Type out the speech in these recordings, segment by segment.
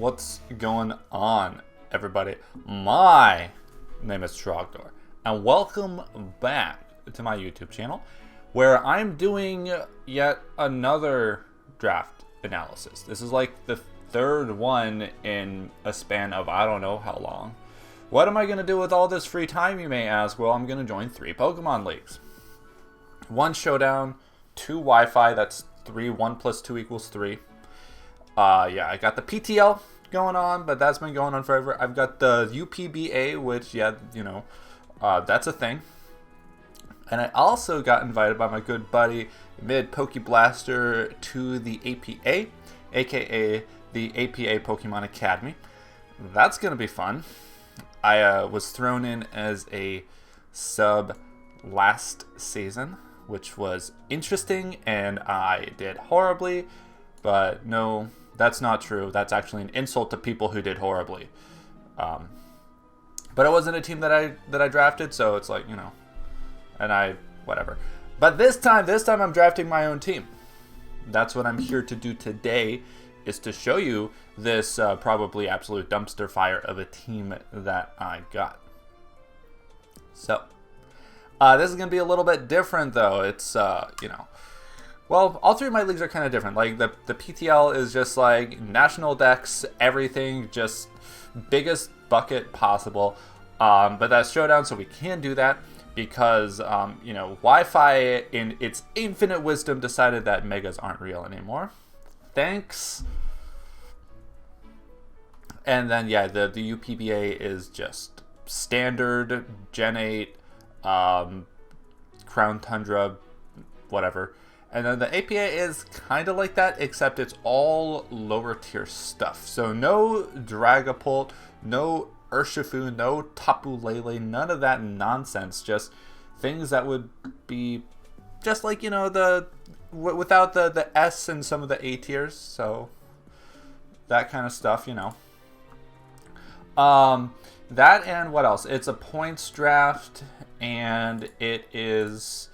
What's going on, everybody? My name is Trogaholic, and welcome back to my YouTube channel, where I'm doing yet another draft analysis. This is like the third one in a span of I don't know how long. What am I going to do with all this free time, you may ask? Well, I'm going to join 3 Pokemon leagues. 1 Showdown, 2 Wi-Fi, that's 3, 1 plus 2 equals 3. Yeah, I got the PTL going on, but that's been going on forever. I've got the UPBA, which, yeah, you know, that's a thing. And I also got invited by my good buddy MidPokeMaster to the APA, aka the APA Pokemon Academy. That's going to be fun. I was thrown in as a sub last season, which was interesting, and I did horribly, but no, that's not true. That's actually an insult to people who did horribly. But it wasn't a team that I drafted, so it's like, you know, and whatever. But this time I'm drafting my own team. That's what I'm here to do today, is to show you this probably absolute dumpster fire of a team that I got. So, this is going to be a little bit different, though. It's, you know, well, all 3 of my leagues are kind of different. Like, the PTL is just, like, national decks, everything, just biggest bucket possible. But that's Showdown, so we can do that because, you know, Wi-Fi, in its infinite wisdom, decided that Megas aren't real anymore. Thanks. And then, yeah, the UPBA is just standard, Gen 8, Crown Tundra, whatever. And then the APA is kind of like that, except it's all lower tier stuff. So no Dragapult, no Urshifu, no Tapu Lele, none of that nonsense. Just things that would be just like, you know, without the S and some of the A tiers. So that kind of stuff, you know. That and what else? It's a points draft, and it is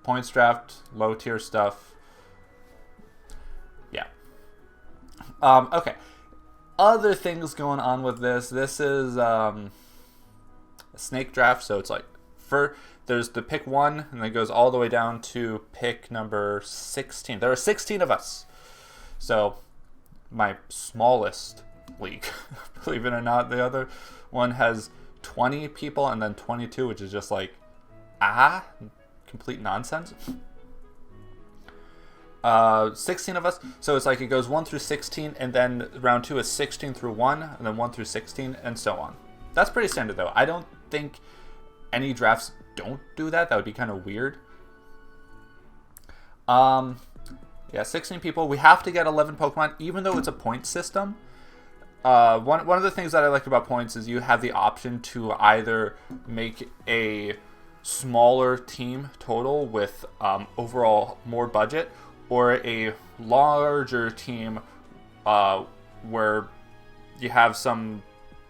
points draft, low tier stuff. Yeah. Okay. Other things going on with this. This is a snake draft, so it's like there's the pick 1, and then it goes all the way down to pick number 16. There are 16 of us. So my smallest league, believe it or not, the other one has 20 people and then 22, which is just like complete nonsense. 16 of us, so it's like it goes 1 through 16, and then round 2 is 16 through 1, and then 1 through 16, and so on. That's pretty standard, though. I don't think any drafts don't do that. That would be kind of weird. Yeah, 16 people. We have to get 11 Pokemon, even though it's a point system. One of the things that I like about points is you have the option to either make a smaller team total with overall more budget, or a larger team where you have some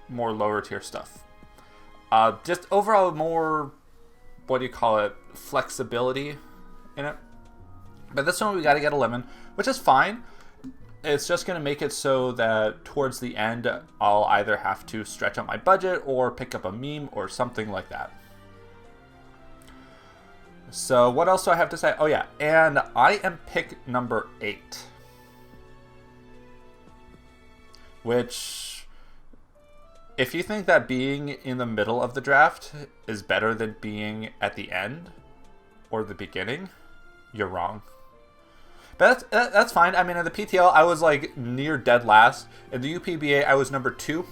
more lower tier stuff. Just overall more, what do you call it, flexibility in it. But this one we got to get 11, which is fine. It's just going to make it so that towards the end, I'll either have to stretch out my budget or pick up a meme or something like that. So what else do I have to say? Oh yeah, and I am pick number 8. Which, if you think that being in the middle of the draft is better than being at the end or the beginning, you're wrong. But that's fine. I mean, in the PTL, I was like near dead last. In the UPBA, I was number 2.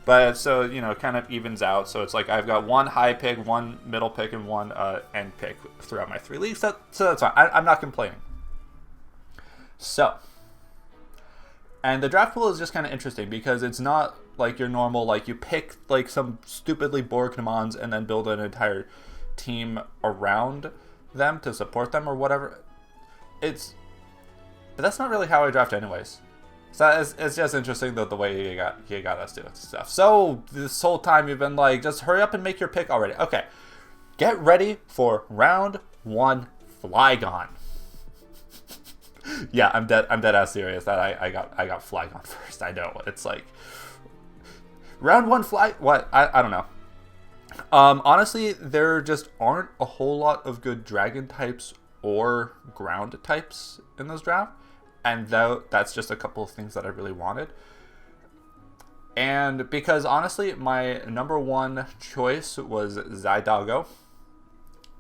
But so, you know, it kind of evens out. So it's like I've got 1 high pick, 1 middle pick, and 1 end pick throughout my 3 leagues. So that's fine. I'm not complaining. So, and the draft pool is just kind of interesting because it's not like your normal, like you pick like some stupidly Borgnemons and then build an entire team around them to support them or whatever. But that's not really how I draft anyways. So it's just interesting the way you got us doing stuff. So this whole time you've been like, just hurry up and make your pick already. Okay, get ready for round 1, Flygon. Yeah, I'm dead ass serious that I got Flygon first. I know. It's like round one fly. What? I don't know. Honestly, there just aren't a whole lot of good dragon types or ground types in this draft. And that's just a couple of things that I really wanted. And because honestly, my number one choice was Zygarde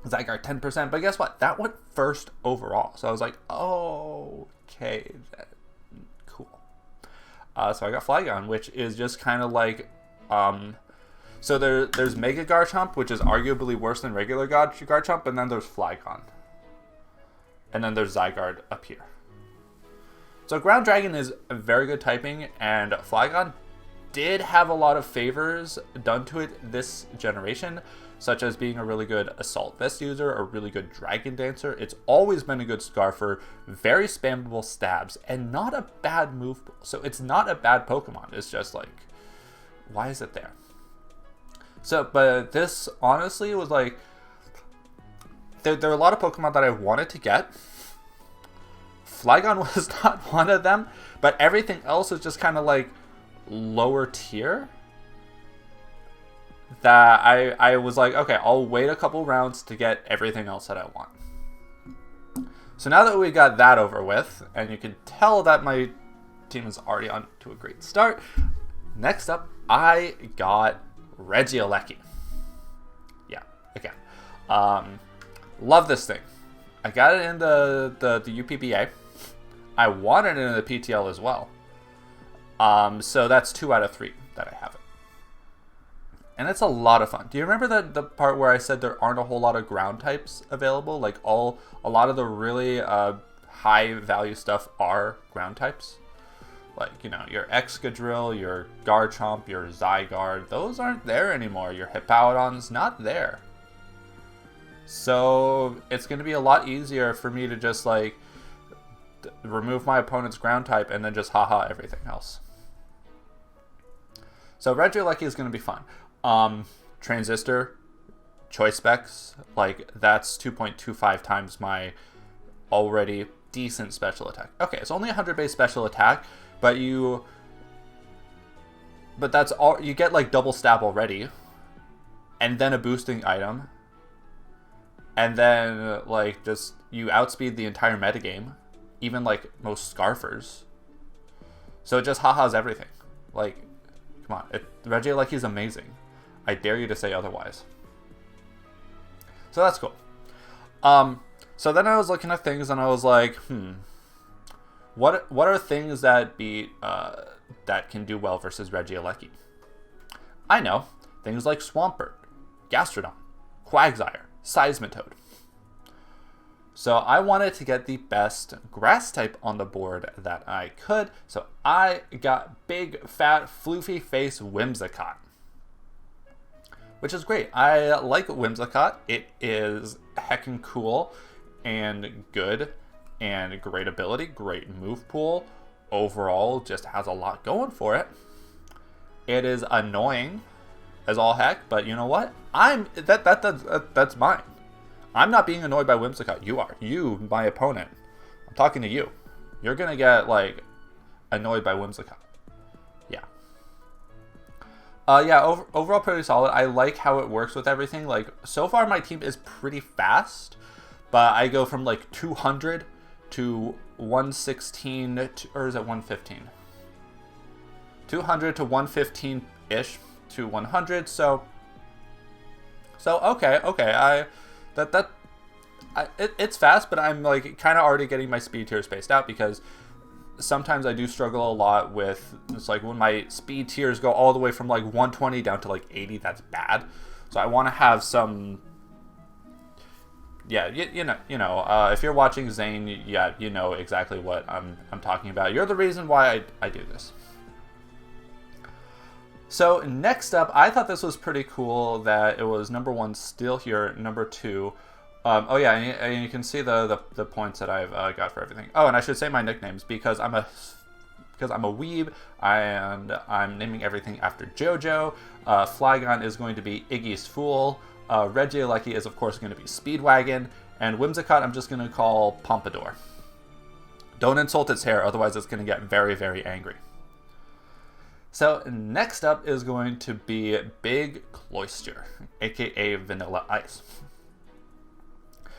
10%. But guess what? That went first overall. So I was like, oh, okay, cool. So I got Flygon, which is just kind of like... So there's Mega Garchomp, which is arguably worse than regular Garchomp, and then there's Flygon. And then there's Zygarde up here. So Ground Dragon is a very good typing, and Flygon did have a lot of favors done to it this generation, such as being a really good Assault Vest user, a really good Dragon Dancer. It's always been a good Scarfer, very spammable stabs, and not a bad move pool. So it's not a bad Pokemon. It's just like, why is it there? So, but this honestly was like, there are a lot of Pokemon that I wanted to get. Flygon was not one of them, but everything else is just kind of like lower tier. That I was like, okay, I'll wait a couple rounds to get everything else that I want. So now that we got that over with, and you can tell that my team is already on to a great start, next up, I got Regieleki. Yeah, again. Love this thing. I got it in the UPBA. I wanted it in the PTL as well. So that's 2 out of 3 that I have it. And it's a lot of fun. Do you remember the part where I said there aren't a whole lot of ground types available? Like a lot of the really high value stuff are ground types. Like, you know, your Excadrill, your Garchomp, your Zygarde, those aren't there anymore. Your Hippowdon's not there. So it's going to be a lot easier for me to just like remove my opponent's ground type and then just haha everything else. So Regieleki is going to be fun. Transistor, Choice Specs, like that's 2.25 times my already decent special attack. Okay, it's only 100 base special attack, but that's all you get, like double stab already, and then a boosting item, and then like just you outspeed the entire metagame, even like most Scarfers. So it just ha-has everything. Like, come on, Regieleki is amazing. I dare you to say otherwise. So that's cool. So then I was looking at things and I was like, what are things that that can do well versus Regieleki? I know things like Swampert, Gastrodon, Quagsire, Seismitoad. So I wanted to get the best grass type on the board that I could. So I got big, fat, floofy face Whimsicott, which is great. I like Whimsicott. It is heckin' cool and good and great ability, great move pool. Overall, just has a lot going for it. It is annoying as all heck, but you know what? That's mine. I'm not being annoyed by Whimsicott. You are. You, my opponent. I'm talking to you. You're gonna get like annoyed by Whimsicott. Yeah. Overall pretty solid. I like how it works with everything. Like, so far my team is pretty fast, but I go from like 200 to 116, or is it 115? 200 to 115-ish to 100, so okay, it's fast, but I'm like kind of already getting my speed tier spaced out, because sometimes I do struggle a lot with, it's like when my speed tiers go all the way from like 120 down to like 80, that's bad. So I want to have some, yeah, you know, if you're watching Zane, yeah, you know exactly what I'm talking about. You're the reason why I do this. So next up, I thought this was pretty cool that it was number 1 still here, number 2. Oh yeah, and you can see the points that I've got for everything. Oh, and I should say my nicknames, because I'm a weeb, and I'm naming everything after JoJo. Flygon is going to be Iggy's Fool. Regieleki is of course going to be Speedwagon, and Whimsicott I'm just going to call Pompadour. Don't insult its hair, otherwise it's going to get very, very angry. So next up is going to be Big Cloyster, aka Vanilla Ice.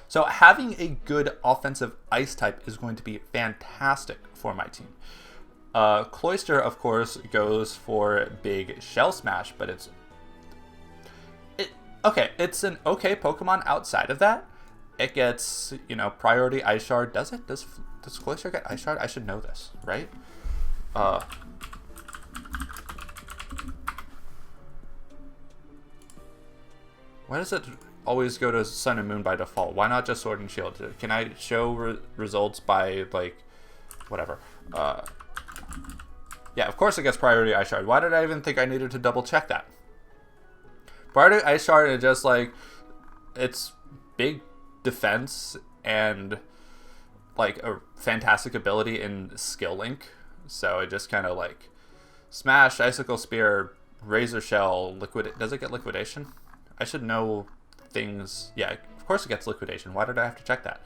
So having a good offensive ice type is going to be fantastic for my team. Cloyster, of course, goes for Big Shell Smash, but it's an okay Pokemon outside of that. It gets, you know, priority Ice Shard. Does it? Does Cloyster get Ice Shard? I should know this, right? Why does it always go to Sun and Moon by default? Why not just Sword and Shield? Can I show results by, like, whatever? Yeah, of course it gets priority Ice Shard. Why did I even think I needed to double check that? Priority Ice Shard is just like, it's big defense and like a fantastic ability in Skill Link. So it just kind of like Smash, Icicle Spear, Razor Shell, does it get Liquidation? I should know things. Yeah, of course it gets Liquidation. Why did I have to check that?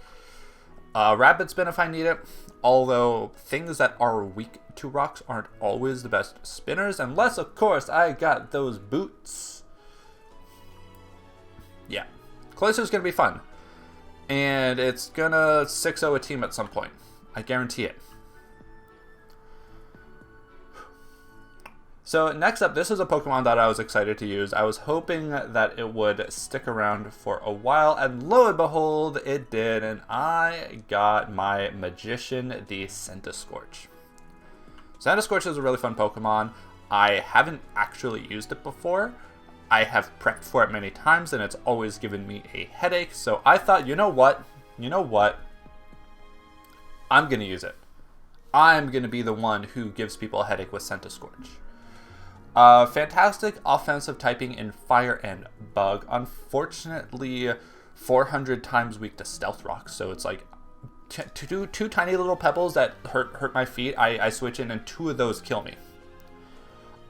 Rapid Spin if I need it, although things that are weak to rocks aren't always the best spinners, unless of course I got those boots. Yeah, Cloyster's gonna be fun, and it's gonna 6-0 a team at some point. I guarantee it. So next up, this is a Pokemon that I was excited to use. I was hoping that it would stick around for a while, and lo and behold, it did, and I got my Magician, the Centiskorch. Centiskorch is a really fun Pokemon. I haven't actually used it before. I have prepped for it many times, and it's always given me a headache, so I thought, you know what? I'm going to use it. I'm going to be the one who gives people a headache with Centiskorch. Fantastic offensive typing in Fire and Bug. Unfortunately, 400 times weak to Stealth Rock, so it's like two tiny little pebbles that hurt my feet. I switch in, and 2 of those kill me.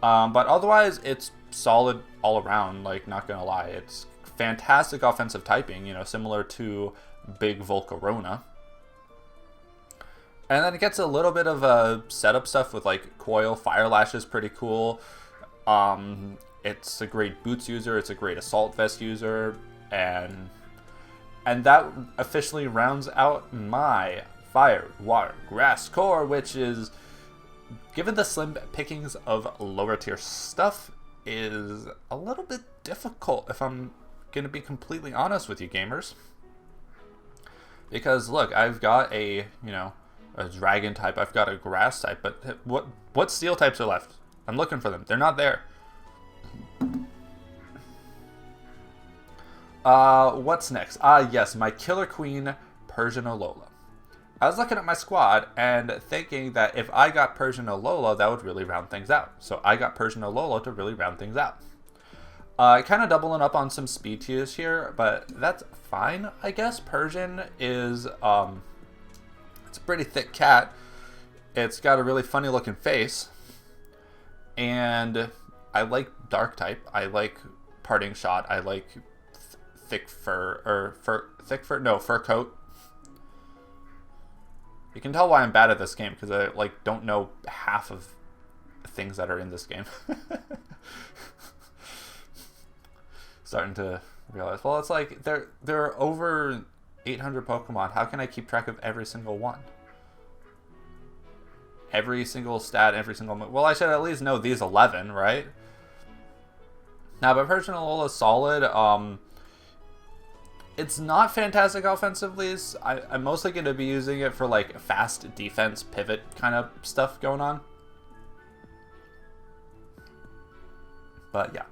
But otherwise, it's solid all around, like, not gonna lie. It's fantastic offensive typing, you know, similar to Big Volcarona. And then it gets a little bit of setup stuff with, like, Coil. Fire Lash is pretty cool. It's a great Boots user, it's a great Assault Vest user, and that officially rounds out my Fire, Water, Grass core, which is, given the slim pickings of lower tier stuff, is a little bit difficult, if I'm gonna be completely honest with you gamers. Because look, I've got a dragon type, I've got a grass type, but what steel types are left? I'm looking for them. They're not there. What's next? Yes, my Killer Queen, Persian Alola. I was looking at my squad and thinking that if I got Persian Alola, that would really round things out. So I got Persian Alola to really round things out. Kind of doubling up on some speed tiers here, but that's fine, I guess. Persian is, it's a pretty thick cat. It's got a really funny looking face. And I like Dark type. I like Parting Shot. I like fur coat. You can tell why I'm bad at this game, because I like don't know half of things that are in this game. Starting to realize, well, it's like there are over 800 Pokemon. How can I keep track of every single one? Every single stat, every single... Well, I should at least know these 11, right? Now, but Persian Alola is solid. It's not fantastic offensively. I'm mostly going to be using it for, like, fast defense pivot kind of stuff going on. But, yeah.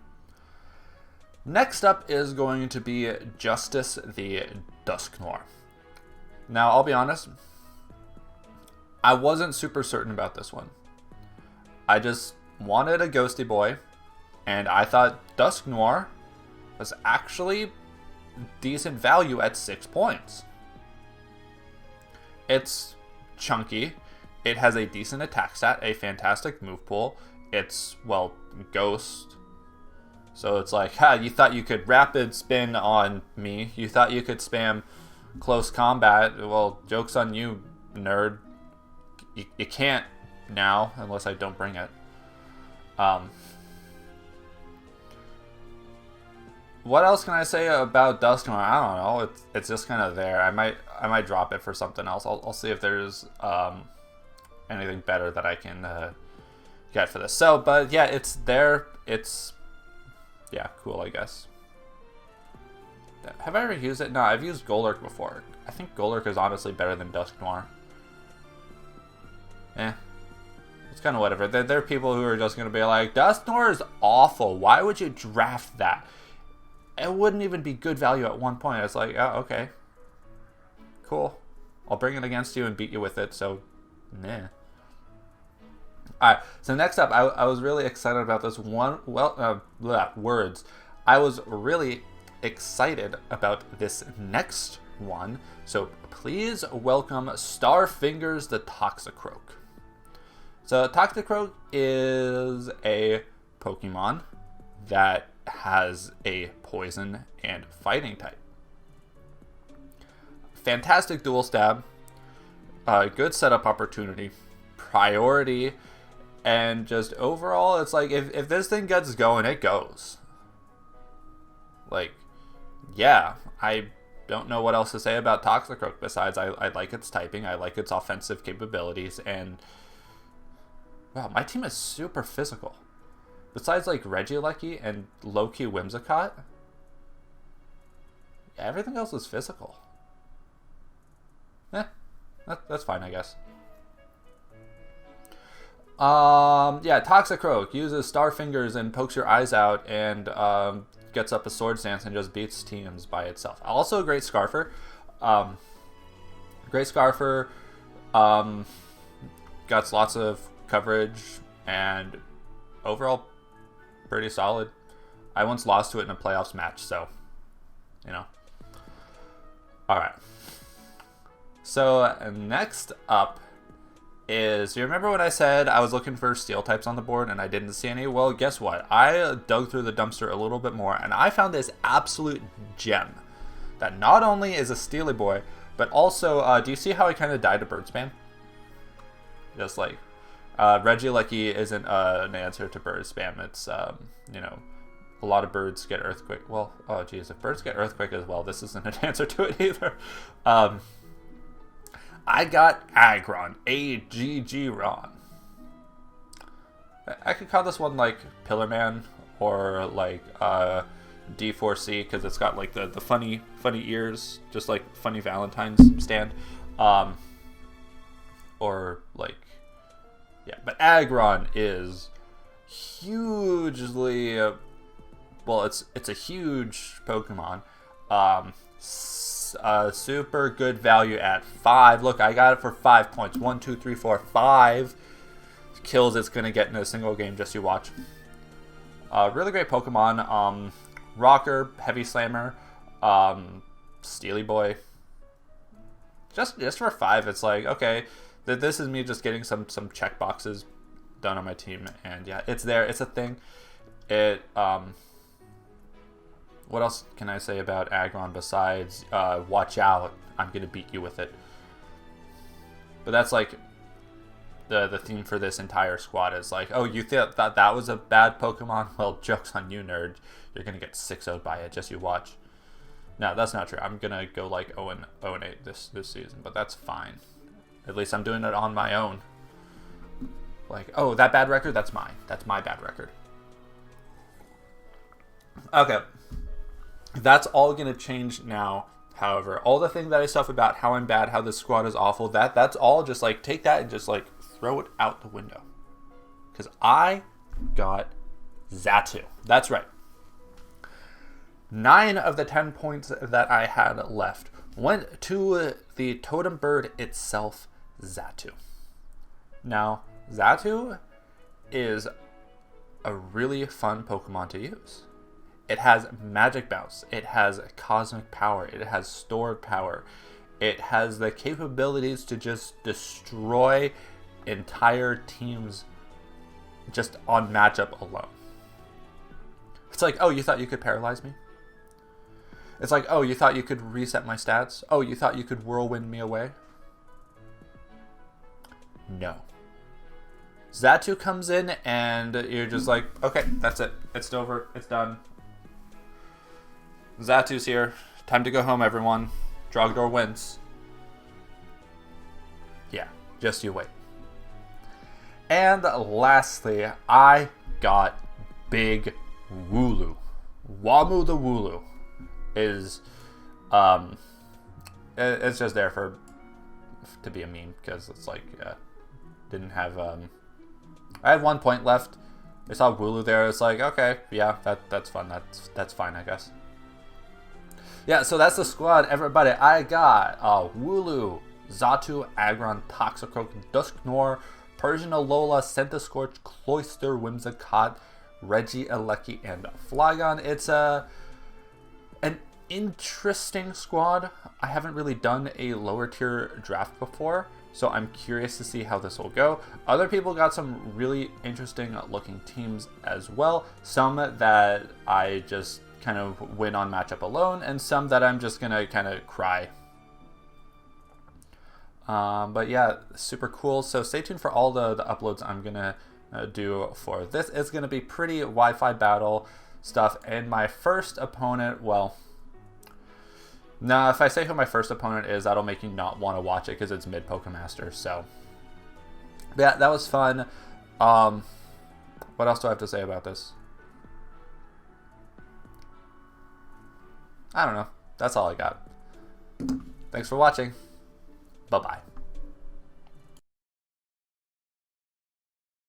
Next up is going to be Justice the Dusknoir. Now, I'll be honest, I wasn't super certain about this one. I just wanted a ghosty boy, and I thought Dusknoir was actually decent value at 6 points. It's chunky, it has a decent attack stat, a fantastic move pool, it's, well, ghost. So it's like, ha, you thought you could rapid spin on me, you thought you could spam close combat, well, joke's on you, nerd. you can't now unless I don't bring it. What else can I say about Dusknoir? I don't know. It's just kind of there. I might drop it for something else. I'll see if there's anything better that I can get for this. So, but yeah, it's there. It's yeah, cool, I guess. Have I ever used it? No, I've used Golurk before. I think Golurk is honestly better than Dusknoir. It's kind of whatever. There are people who are just going to be like, Dusknoir is awful. Why would you draft that? It wouldn't even be good value at one point. It's like, oh, okay. Cool. I'll bring it against you and beat you with it, so, nah. Alright, so next up, I was really excited about this one, words. I was really excited about this next one, so please welcome Starfingers the Toxicroak. So Toxicroak is a Pokemon that has a poison and fighting type. Fantastic dual stab, good setup opportunity, priority, and just overall, it's like if this thing gets going, it goes. Like, yeah, I don't know what else to say about Toxicroak besides I like its typing, I like its offensive capabilities, and wow, my team is super physical. Besides, like, Regieleki and low-key Whimsicott, yeah, everything else is physical. That's fine, I guess. Yeah, Toxicroak uses Starfingers and pokes your eyes out and gets up a Sword Stance and just beats teams by itself. Also a great Scarfer. Got lots of coverage and overall pretty solid. I once lost to it in a playoffs match, so, you know. Alright. So, next up is, you remember when I said I was looking for steel types on the board and I didn't see any? Well, guess what? I dug through the dumpster a little bit more and I found this absolute gem that not only is a Steely Boy, but also, do you see how I kind of died to Bird Spam? Just like, Regieleki isn't an answer to bird spam. It's, you know, a lot of birds get Earthquake. Well, oh geez, if birds get Earthquake as well, this isn't an answer to it either. I got Aggron, A-G-G-Ron. I could call this one like Pillar Man or like D4C because it's got like the funny ears, just like funny Valentine's stand. Or like, yeah, but Aggron is hugely, well, it's a huge Pokemon. Super good value at 5. Look, I got it for 5 points. 1, 2, 3, 4, 5 kills it's gonna get in a single game. Just you watch. Really great Pokemon. Rocker, Heavy Slammer, Steely Boy. Just for 5, it's like, okay, this is me just getting some check boxes done on my team, and yeah, it's there. It's a thing. It what else can I say about Aggron besides watch out, I'm gonna beat you with it. But that's like the theme for this entire squad is like, oh, you thought that was a bad Pokemon? Well, joke's on you, nerd. You're gonna get 6-0'd by it. Just you watch. No, that's not true. I'm gonna go like 0-8 this season, but that's fine. At least I'm doing it on my own. Like, oh, that bad record? That's mine. That's my bad record. Okay. That's all going to change now, however. All the things that I stuff about how I'm bad, how this squad is awful, that's all just like, take that and just like throw it out the window. Because I got Xatu. That's right. 9 of the 10 points that I had left went to the totem bird itself, Xatu. Now, Xatu is a really fun Pokemon to use. It has Magic Bounce, it has Cosmic Power, it has Stored Power, it has the capabilities to just destroy entire teams just on matchup alone. It's like, oh, you thought you could paralyze me? It's like, oh, you thought you could reset my stats? Oh, you thought you could whirlwind me away? No. Xatu comes in and you're just like, okay, that's it. It's over. It's done. Xatu's here. Time to go home, everyone. Trogdor wins. Yeah, just you wait. And lastly, I got Big Wooloo. Wamu the Wooloo is, it's just there to be a meme because it's like, didn't have, I had 1 point left. I saw Wooloo there. It's like, okay, yeah, that's fun. That's fine, I guess. Yeah, so that's the squad, everybody. I got Wooloo, Xatu, Aggron, Toxicroak, Dusknoir, Persian Alola, Centiskorch, Cloyster, Whimsicott, Reggie, Alecki, and Flygon. It's an interesting squad. I haven't really done a lower tier draft before, so I'm curious to see how this will go. Other people got some really interesting looking teams as well. Some that I just kind of win on matchup alone, and some that I'm just gonna kind of cry. But yeah, super cool. So stay tuned for all the uploads I'm gonna do for this. It's gonna be pretty Wi-Fi battle stuff. And my first opponent, well, nah, if I say who my first opponent is, that'll make you not want to watch it because it's MidPokeMaster. So yeah, that was fun. What else do I have to say about this? I don't know. That's all I got. Thanks for watching. Bye-bye.